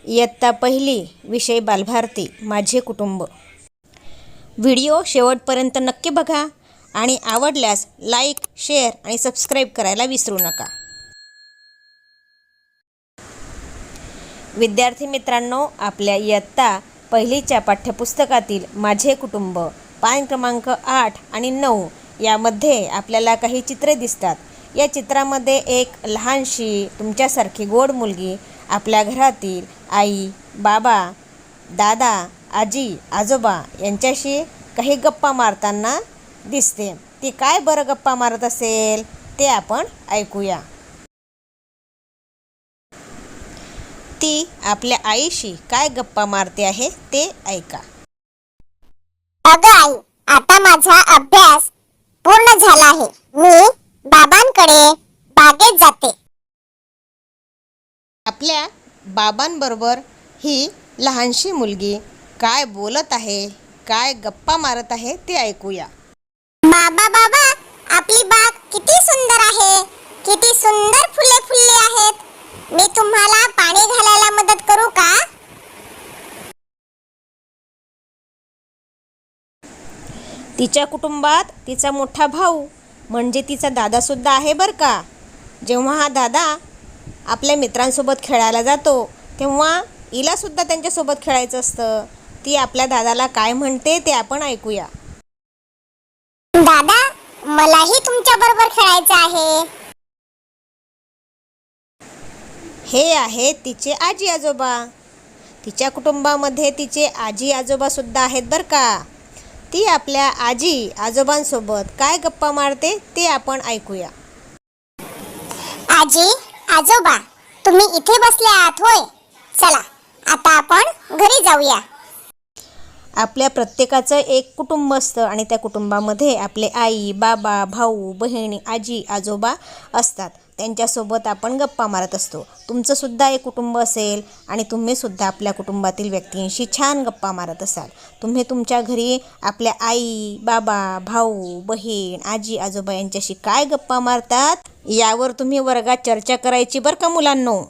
इयत्ता पहिली विषय बालभारती माझे कुटुंब। व्हिडिओ शेवटपर्यंत नक्की बघा आणि आवडल्यास लाईक, शेअर आणि सबस्क्राईब करायला विसरू नका। विद्यार्थी मित्रांनो, आपल्या इयत्ता पहिलीच्या पाठ्यपुस्तकातील माझे कुटुंब पान क्रमांक 8 आणि 9 यामध्ये आपल्याला काही चित्रे दिसतात। या चित्रामध्ये एक लहानशी तुमच्यासारखी गोड मुलगी आपल्या घरातील आई, बाबा, दादा, आजी, आजोबा यांच्याशी काही गप्पा मारताना दिसते। ती काय बरं गप्पा मारत असेल ते आपण ऐकूया। ती आपल्या आईशी काय गप्पा मारते आहे ते ऐका। अगं आई, आता माझा अभ्यास पूर्ण झाला आहे। मी बाबांकडे बागेत जाते। आपल्या बाबांबरोबर ही लहानशी मुलगी काय बोलत आहे, काय गप्पा मारत आहे ते ऐकूया। बाबा बाबा, आपली बाग किती सुंदर आहे, किती सुंदर फुले फुलली आहेत। मी तुम्हाला पाणी घालायला मदत करू का? तिच्या कुटुंबात तिचा मोठा भाऊ म्हणजे तिचा दादा सुद्धा आहे बरं का। जेव्हा हा दादा आपल्या मित्रांसोबत खेळायला जातो तेव्हा हिला सुद्धा त्यांच्यासोबत खेळायचं असतं। ती आपल्या दादाला काय म्हणते ते आपण ऐकूया। दादा, मलाही तुमच्या बरोबर खेळायचं आहे। हे आहेत तिचे आजी आजोबा। तिच्या कुटुंबामध्ये तिचे आजी आजोबा सुद्धा आहेत बरं का। ती आपल्या आजी आजोबांसोबत काय गप्पा मारते ते आपण ऐकूया। आजी, आजोबा, तुम्ही इथे बसले आहात होय? चला, आता आपण घरी जाऊया। आपल्या प्रत्येकाचं एक कुटुंब असतं आणि त्या कुटुंबामध्ये आपले आई, बाबा, भाऊ, बहीण, आजी, आजोबा असतात। त्यांच्यासोबत आपण गप्पा मारत असतो। तुमचं सुद्धा एक कुटुंब असेल आणि तुम्ही सुद्धा आपल्या कुटुंबातील व्यक्तींशी छान गप्पा मारत असाल। तुम्ही तुमच्या घरी आपल्या आई, बाबा, भाऊ, बहीण, आजी, आजोबा यांच्याशी काय गप्पा मारतात यावर तुम्ही वर्गात चर्चा करायची बरं का मुलांनो।